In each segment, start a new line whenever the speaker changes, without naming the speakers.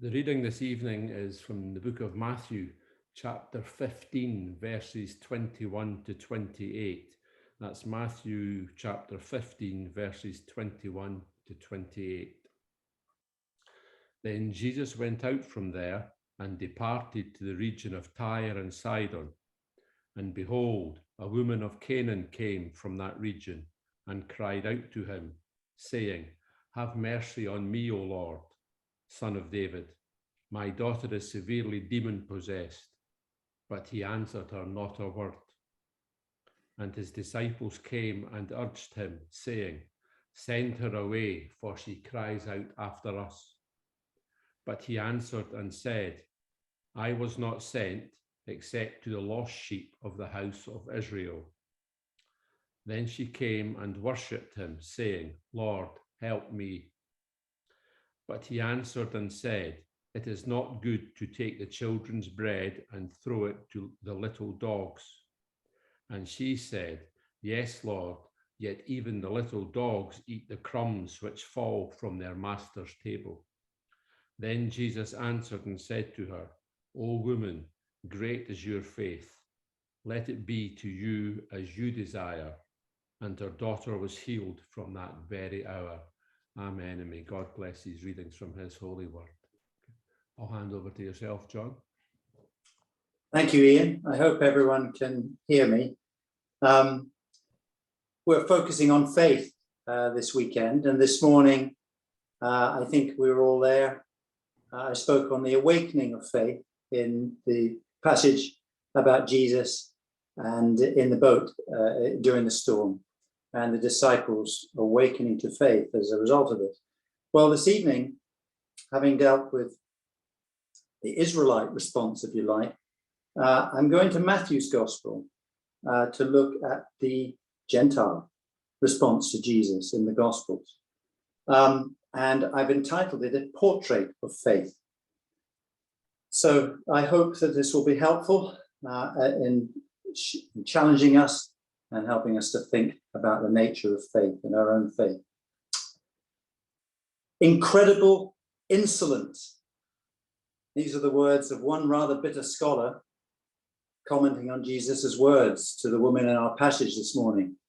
The reading this evening is from the book of Matthew, chapter 15, verses 21 to 28. That's Matthew chapter 15, verses 21 to 28. Then Jesus went out from there and departed to the region of Tyre and Sidon. And behold, a woman of Canaan came from that region and cried out to him, saying, "Have mercy on me, O Lord, Son of David. My daughter is severely demon-possessed." But he answered her not a word. And his disciples came and urged him, saying, "Send her away, for she cries out after us." But he answered and said, "I was not sent except to the lost sheep of the house of Israel." Then she came and worshipped him, saying, "Lord, help me." But he answered and said, "It is not good to take the children's bread and throw it to the little dogs." And she said, "Yes, Lord, yet even the little dogs eat the crumbs which fall from their master's table." Then Jesus answered and said to her, "O woman, great is your faith. Let it be to you as you desire." And her daughter was healed from that very hour. Amen. And may God bless these readings from his holy word. I'll hand over to yourself, John.
Thank you, Ian. I hope everyone can hear me. We're focusing on faith this weekend, and this morning, I think we were all there. I spoke on the awakening of faith in the passage about Jesus and in the boat during the storm, and the disciples awakening to faith as a result of it. Well, this evening, having dealt with the Israelite response, if you like, I'm going to Matthew's Gospel to look at the Gentile response to Jesus in the Gospels. And I've entitled it A Portrait of Faith. So I hope that this will be helpful in challenging us and helping us to think about the nature of faith and our own faith. Incredible insolence. These are the words of one rather bitter scholar commenting on Jesus's words to the woman in our passage this morning.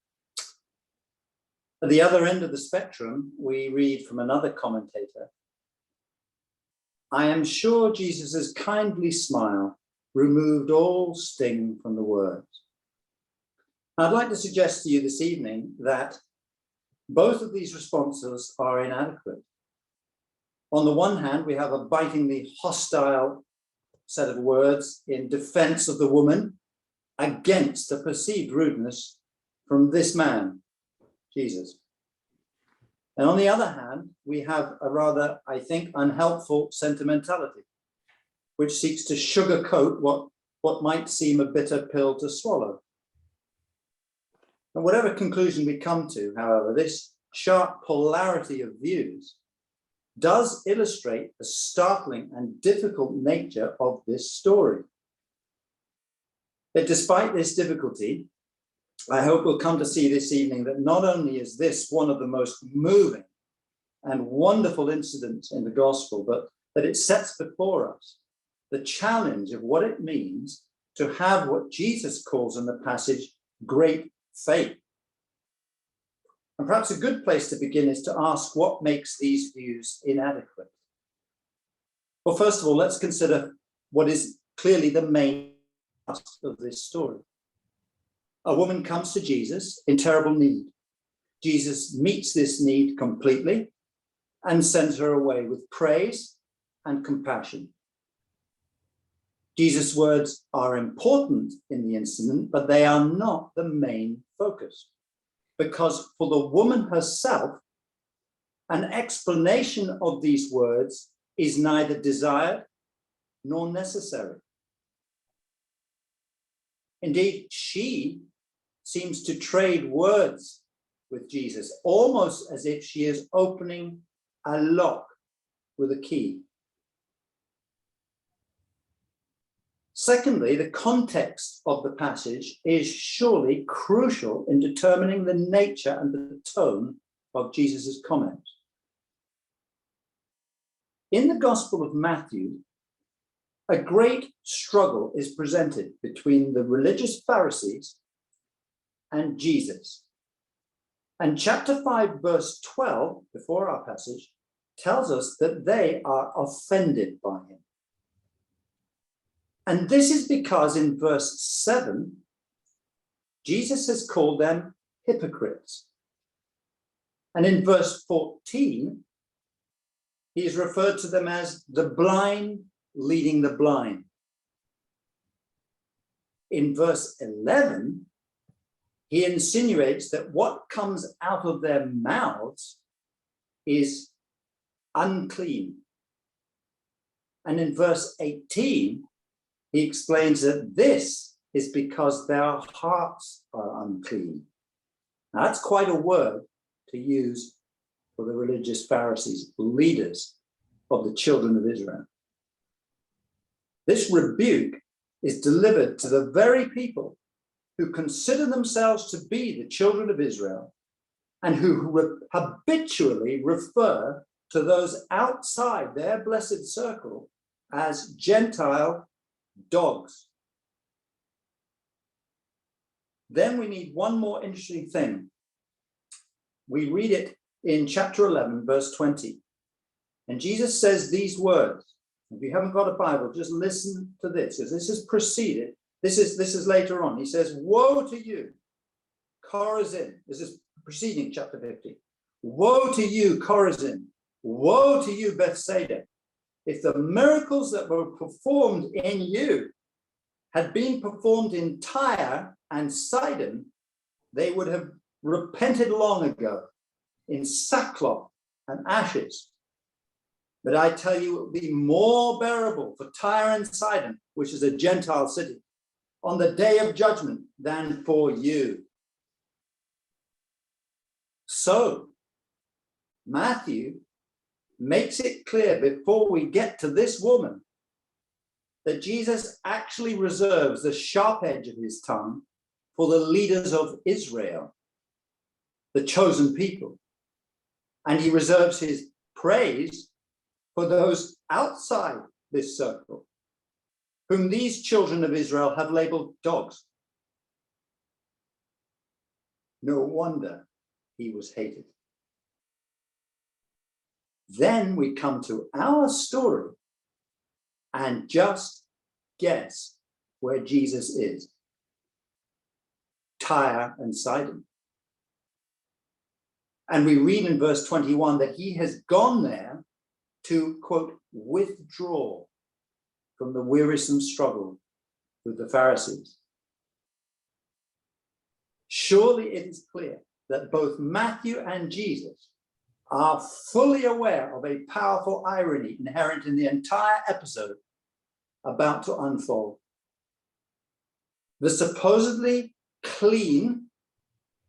At the other end of the spectrum, we read from another commentator, "I am sure Jesus's kindly smile removed all sting from the words." I'd like to suggest to you this evening that both of these responses are inadequate. On the one hand, we have a bitingly hostile set of words in defense of the woman against a perceived rudeness from this man, Jesus. And on the other hand, we have a rather, I think, unhelpful sentimentality, which seeks to sugarcoat what might seem a bitter pill to swallow. And whatever conclusion we come to, however, this sharp polarity of views does illustrate the startling and difficult nature of this story. But despite this difficulty, I hope we'll come to see this evening that not only is this one of the most moving and wonderful incidents in the gospel, but that it sets before us the challenge of what it means to have what Jesus calls in the passage great faith. And perhaps a good place to begin is to ask what makes these views inadequate. Well, first of all, let's consider what is clearly the main thrust of this story. A woman comes to Jesus in terrible need. Jesus meets this need completely and sends her away with praise and compassion. Jesus' words are important in the incident, but they are not the main focus. Because for the woman herself, an explanation of these words is neither desired nor necessary. Indeed, she seems to trade words with Jesus, almost as if she is opening a lock with a key. Secondly, the context of the passage is surely crucial in determining the nature and the tone of Jesus's comments. in the Gospel of Matthew, a great struggle is presented between the religious Pharisees and Jesus. And chapter 5, verse 12, before our passage, tells us that they are offended by him. And this is because in verse 7, Jesus has called them hypocrites. And in verse 14, he is referred to them as the blind leading the blind. In verse 11, he insinuates that what comes out of their mouths is unclean. And in verse 18, he explains that this is because their hearts are unclean. Now, that's quite a word to use for the religious Pharisees, leaders of the children of Israel. This rebuke is delivered to the very people who consider themselves to be the children of Israel and who habitually refer to those outside their blessed circle as Gentile dogs. Then we need one more interesting thing. We read it in chapter 11, verse 20. And Jesus says these words. If you haven't got a Bible, just listen to this, because this is preceded. This is later on. He says, woe to you, Chorazin. This is preceding chapter 50. Woe to you, Chorazin. Woe to you, Bethsaida. If the miracles that were performed in you had been performed in Tyre and Sidon, they would have repented long ago in sackcloth and ashes. But I tell you, it will be more bearable for Tyre and Sidon, which is a Gentile city, on the day of judgment than for you. So, Matthew makes it clear before we get to this woman that Jesus actually reserves the sharp edge of his tongue for the leaders of Israel, the chosen people. And he reserves his praise for those outside this circle, whom these children of Israel have labeled dogs. No wonder he was hated. Then we come to our story and just guess where Jesus is. Tyre and Sidon. And we read in verse 21 that he has gone there to, quote, withdraw from the wearisome struggle with the Pharisees. Surely it is clear that both Matthew and Jesus are fully aware of a powerful irony inherent in the entire episode about to unfold. The supposedly clean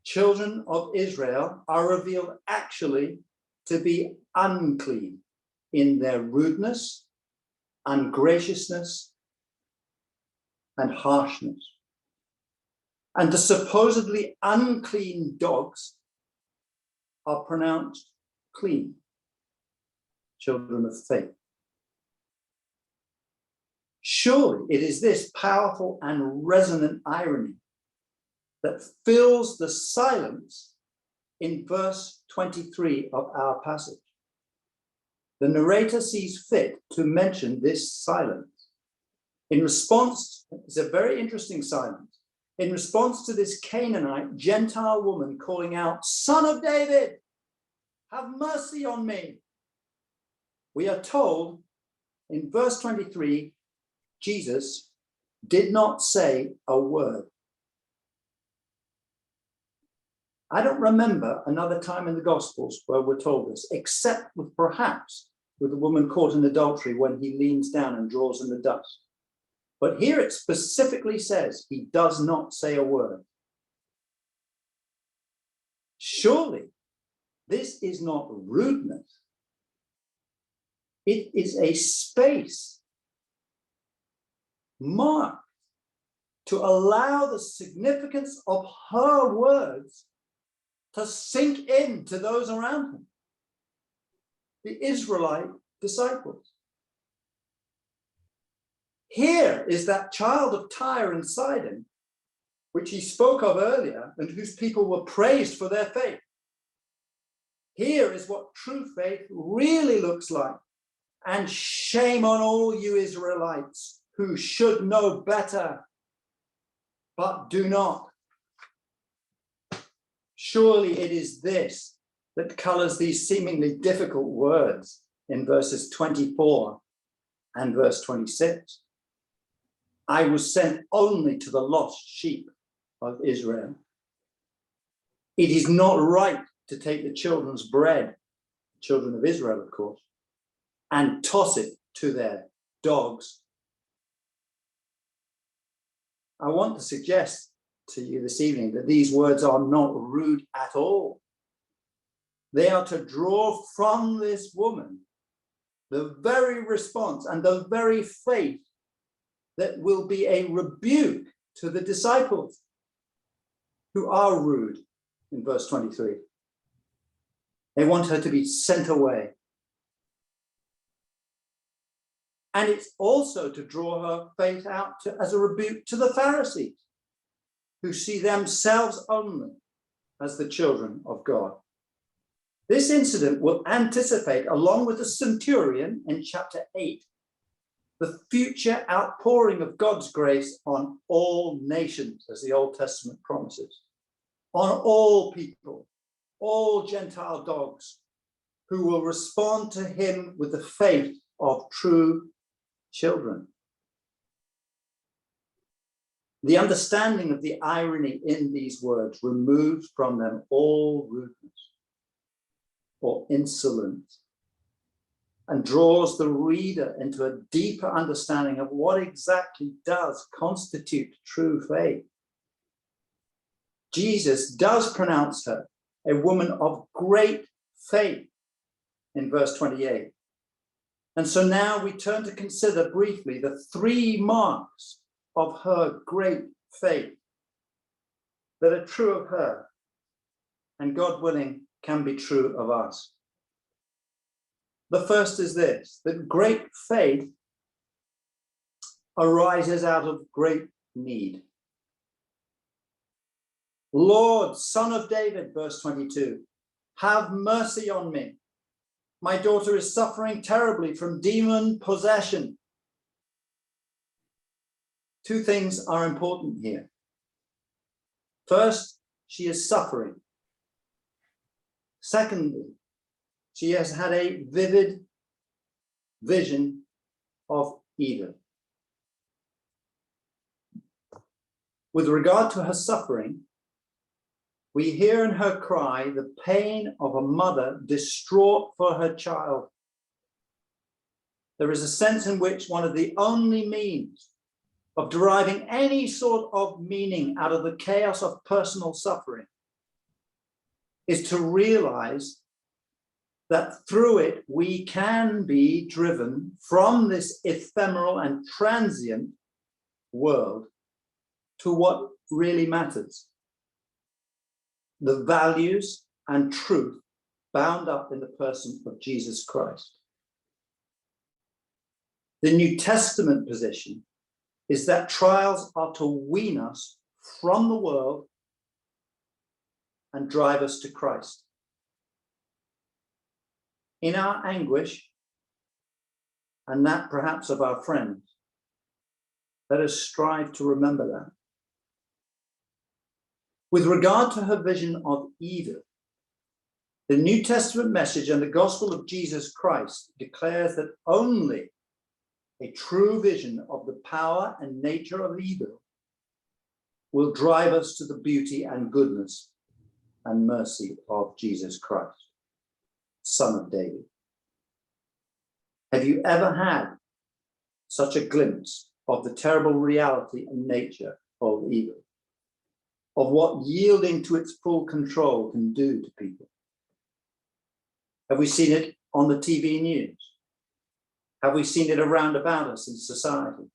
children of Israel are revealed actually to be unclean in their rudeness, ungraciousness, and harshness. And the supposedly unclean dogs are pronounced clean, children of faith. Surely it is this powerful and resonant irony that fills the silence in verse 23 of our passage. The narrator sees fit to mention this silence. In response, it's a very interesting silence. In response to this Canaanite Gentile woman calling out, "Son of David, have mercy on me," we are told in verse 23, Jesus did not say a word. I don't remember another time in the Gospels where we're told this, except perhaps with the woman caught in adultery when he leans down and draws in the dust. But here it specifically says he does not say a word. Surely this is not rudeness. It is a space marked to allow the significance of her words to sink into those around him. The Israelite disciples. Here is that child of Tyre and Sidon, which he spoke of earlier, and whose people were praised for their faith. Here is what true faith really looks like. And shame on all you Israelites who should know better, but do not. Surely it is this that colors these seemingly difficult words in verses 24 and verse 26. I was sent only to the lost sheep of Israel. It is not right to take the children's bread, children of Israel, of course, and toss it to their dogs. I want to suggest to you this evening that these words are not rude at all. They are to draw from this woman the very response and the very faith that will be a rebuke to the disciples who are rude in verse 23. They want her to be sent away. And it's also to draw her faith out as a rebuke to the Pharisees, who see themselves only as the children of God. This incident will anticipate, along with the centurion in chapter 8, the future outpouring of God's grace on all nations, as the Old Testament promises, on all people, all Gentile dogs, who will respond to him with the faith of true children. The understanding of the irony in these words removes from them all rudeness or insolence and draws the reader into a deeper understanding of what exactly does constitute true faith. Jesus does pronounce her a woman of great faith in verse 28. And so now we turn to consider briefly the three marks of her great faith that are true of her and, God willing, can be true of us. The first is this, that great faith arises out of great need. Lord, Son of David, verse 22, have mercy on me. My daughter is suffering terribly from demon possession. Two things are important here. First, she is suffering. Secondly, she has had a vivid vision of evil. With regard to her suffering, we hear in her cry the pain of a mother distraught for her child. There is a sense in which one of the only means of deriving any sort of meaning out of the chaos of personal suffering is to realize that through it we can be driven from this ephemeral and transient world to what really matters. The values and truth bound up in the person of Jesus Christ. The New Testament position is that trials are to wean us from the world and drive us to Christ. In our anguish, and that perhaps of our friends, let us strive to remember that. With regard to her vision of evil, the New Testament message and the gospel of Jesus Christ declares that only a true vision of the power and nature of evil will drive us to the beauty and goodness and mercy of Jesus Christ, Son of David. Have you ever had such a glimpse of the terrible reality and nature of evil, of what yielding to its full control can do to people? Have we seen it on the TV news? Have we seen it around about us in society?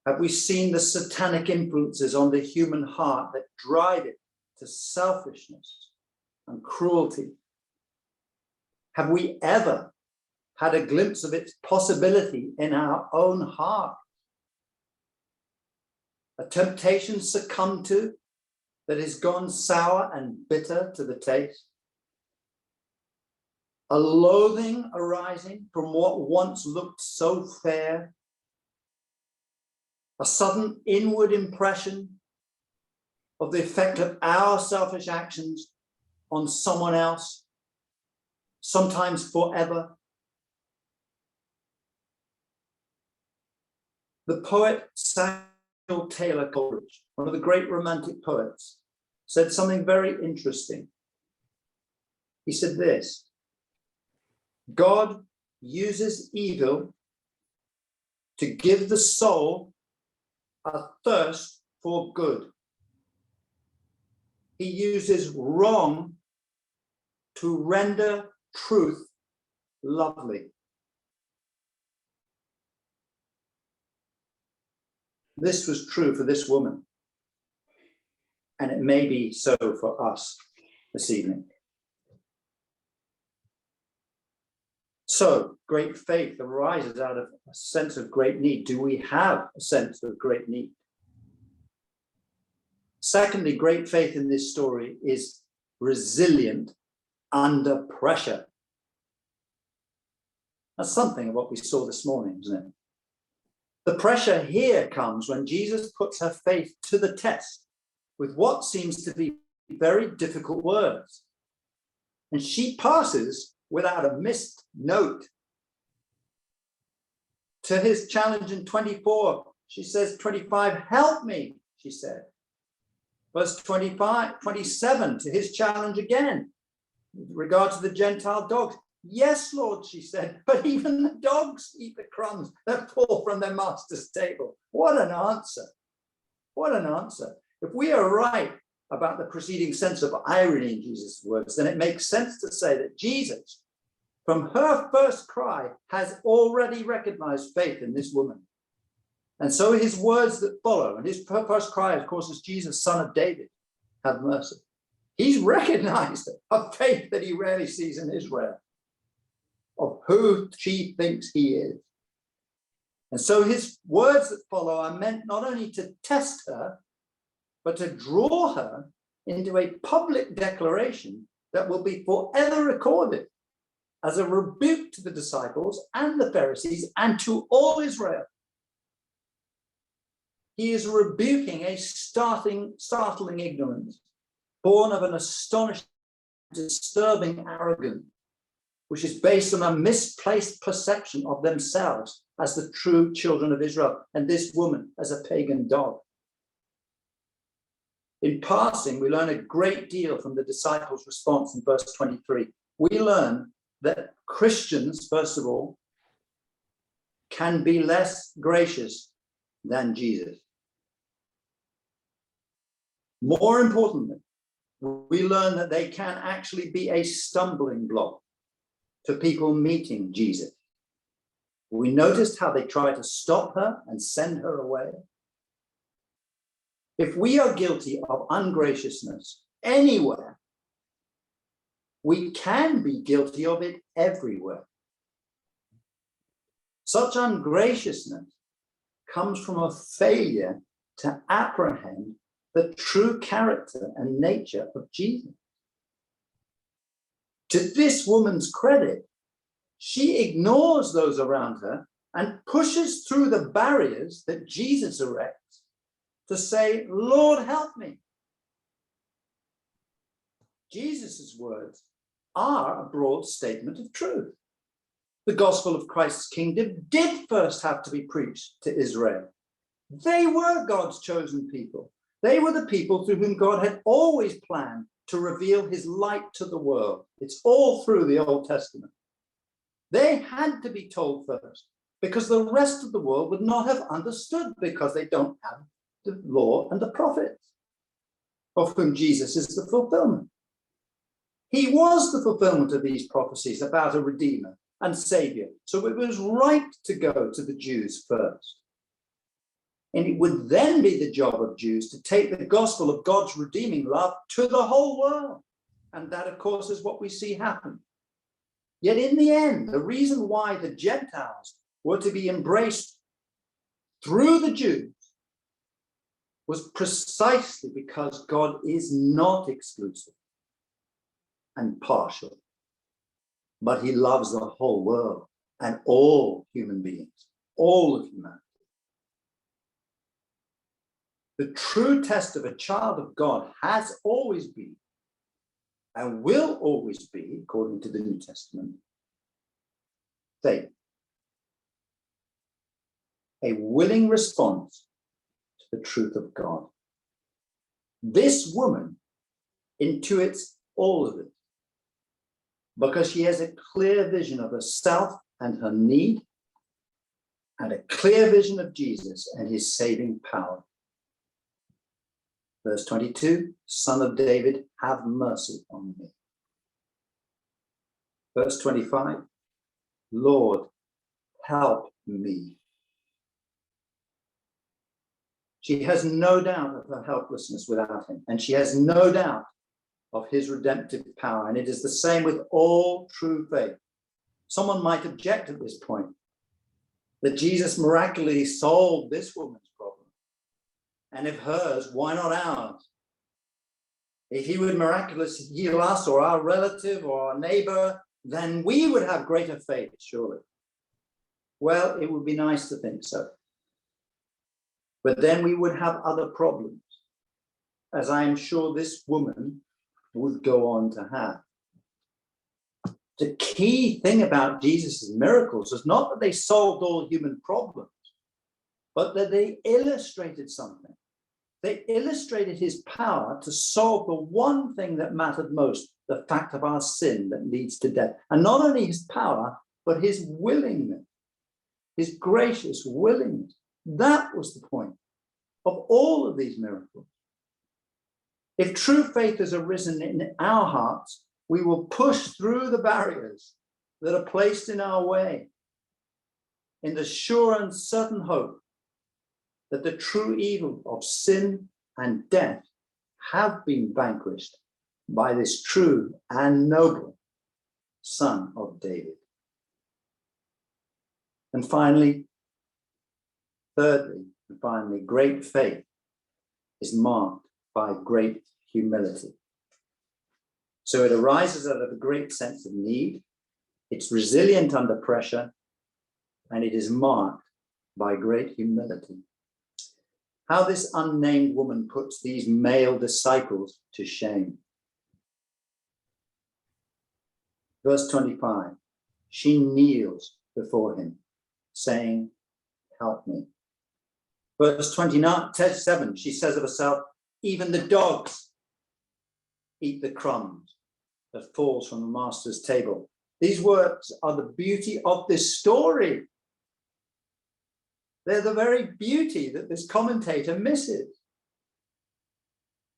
Have we seen the satanic influences on the human heart that drive it to selfishness and cruelty? Have we ever had a glimpse of its possibility in our own heart? A temptation succumbed to that is gone sour and bitter to the taste? A loathing arising from what once looked so fair? A sudden inward impression of the effect of our selfish actions on someone else, sometimes forever? The poet Samuel Taylor Coleridge, one of the great romantic poets, said something very interesting. He said this: God uses evil to give the soul a thirst for good. He uses wrong to render truth lovely. This was true for this woman, and it may be so for us this evening. So, great faith arises out of a sense of great need. Do we have a sense of great need? Secondly, great faith in this story is resilient under pressure. That's something of what we saw this morning, isn't it? The pressure here comes when Jesus puts her faith to the test with what seems to be very difficult words. And she passes without a missed note. To his challenge in 24, she says, 25, help me, she said. Verse 27, to his challenge again, with regard to the Gentile dogs. Yes, Lord, she said, but even the dogs eat the crumbs that fall from their master's table. What an answer. What an answer. If we are right about the preceding sense of irony in Jesus' words, then it makes sense to say that Jesus, from her first cry, has already recognized faith in this woman. And so his words that follow, and his first cry, of course, is Jesus, Son of David, have mercy. He's recognized a faith that he rarely sees in Israel, of who she thinks he is. And so his words that follow are meant not only to test her, but to draw her into a public declaration that will be forever recorded as a rebuke to the disciples and the Pharisees and to all Israel. He is rebuking a startling ignorance, born of an astonishing, disturbing arrogance, which is based on a misplaced perception of themselves as the true children of Israel, and this woman as a pagan dog. In passing, we learn a great deal from the disciples' response in verse 23. We learn that Christians, first of all, can be less gracious than Jesus. More importantly, we learn that they can actually be a stumbling block to people meeting Jesus. We noticed how they try to stop her and send her away. If we are guilty of ungraciousness anywhere, we can be guilty of it everywhere. Such ungraciousness comes from a failure to apprehend the true character and nature of Jesus. To this woman's credit, she ignores those around her and pushes through the barriers that Jesus erects to say, Lord, help me. Jesus' words are a broad statement of truth. The gospel of Christ's kingdom did first have to be preached to Israel. They were God's chosen people. They were the people through whom God had always planned to reveal his light to the world. It's all through the Old Testament. They had to be told first, because the rest of the world would not have understood, because they don't have the law and the prophets, of whom Jesus is the fulfillment. He was the fulfillment of these prophecies about a Redeemer and Savior. So it was right to go to the Jews first. And it would then be the job of Jews to take the gospel of God's redeeming love to the whole world. And that, of course, is what we see happen. Yet in the end, the reason why the Gentiles were to be embraced through the Jews was precisely because God is not exclusive and partial, but he loves the whole world and all human beings, all of humanity. The true test of a child of God has always been and will always be, according to the New Testament, faith. A willing response to the truth of God. This woman intuits all of it because she has a clear vision of herself and her need, and a clear vision of Jesus and his saving power. Verse 22, Son of David, have mercy on me. Verse 25, Lord, help me. She has no doubt of her helplessness without him, and she has no doubt of his redemptive power. And it is the same with all true faith. Someone might object at this point that Jesus miraculously solved this woman's problem. And if hers, why not ours? If he would miraculously heal us or our relative or our neighbor, then we would have greater faith, surely. Well, it would be nice to think so. But then we would have other problems, as I am sure this woman would go on to have. The key thing about Jesus' miracles was not that they solved all human problems, but that they illustrated something. They illustrated his power to solve the one thing that mattered most, the fact of our sin that leads to death. And not only his power, but his willingness, his gracious willingness. That was the point of all of these miracles. If true faith has arisen in our hearts, we will push through the barriers that are placed in our way in the sure and certain hope that the true evil of sin and death have been vanquished by this true and noble Son of David. And finally, thirdly, and finally, great faith is marked by great humility. So it arises out of a great sense of need, it's resilient under pressure, and it is marked by great humility. How this unnamed woman puts these male disciples to shame. Verse 25, she kneels before him, saying, help me. Verse 27, she says of herself, even the dogs eat the crumbs that falls from the master's table. These words are the beauty of this story. They're the very beauty that this commentator misses.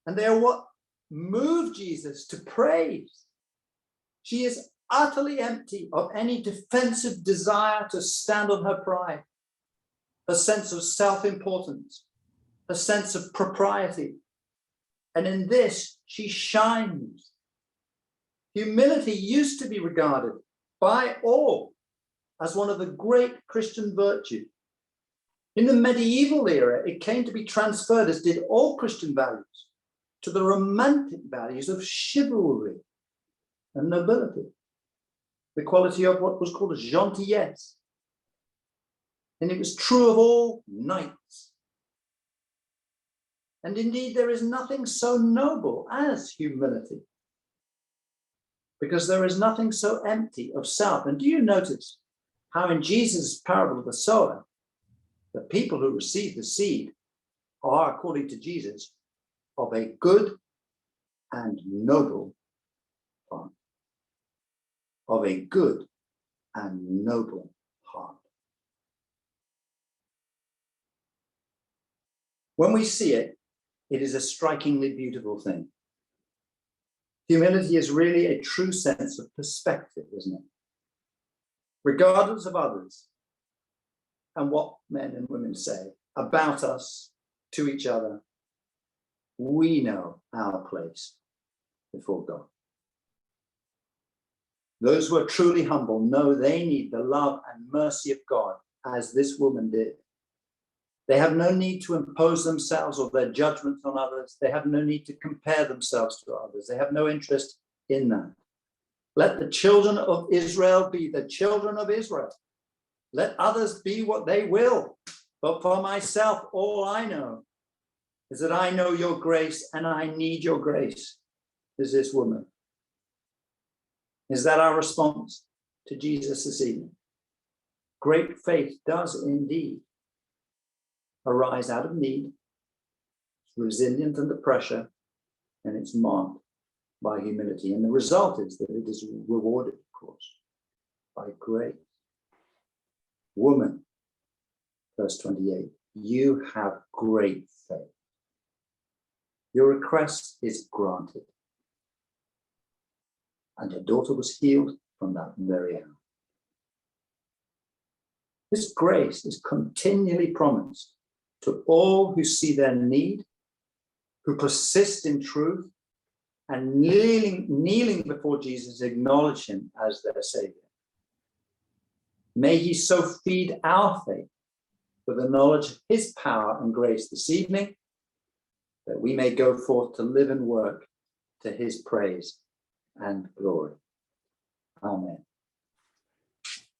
And they are what moved Jesus to praise. She is utterly empty of any defensive desire to stand on her pride, a sense of self-importance, a sense of propriety. And in this, she shines. Humility used to be regarded by all as one of the great Christian virtues. In the medieval era, it came to be transferred, as did all Christian values, to the romantic values of chivalry and nobility, the quality of what was called a gentillesse. And it was true of all knights. And indeed, there is nothing so noble as humility, because there is nothing so empty of self. And do you notice how in Jesus' parable of the sower, the people who receive the seed are, according to Jesus, of a good and noble heart. Of a good and noble heart. When we see it, it is a strikingly beautiful thing. Humility is really a true sense of perspective, isn't it? Regardless of others and what men and women say about us to each other, we know our place before God. Those who are truly humble know they need the love and mercy of God, as this woman did. They have no need to impose themselves or their judgments on others. They have no need to compare themselves to others. They have no interest in that. Let the children of Israel be the children of Israel. Let others be what they will. But for myself, all I know is that I know your grace and I need your grace, is this woman. Is that our response to Jesus this evening? Great faith does indeed arise out of need. It's resilient under pressure, and it's marked by humility. And the result is that it is rewarded, of course, by grace. Woman, verse 28, you have great faith. Your request is granted. And your daughter was healed from that very hour. This grace is continually promised to all who see their need, who persist in truth, and kneeling before Jesus, acknowledge him as their Savior. May he so feed our faith with the knowledge of his power and grace this evening, that we may go forth to live and work to his praise and glory. Amen.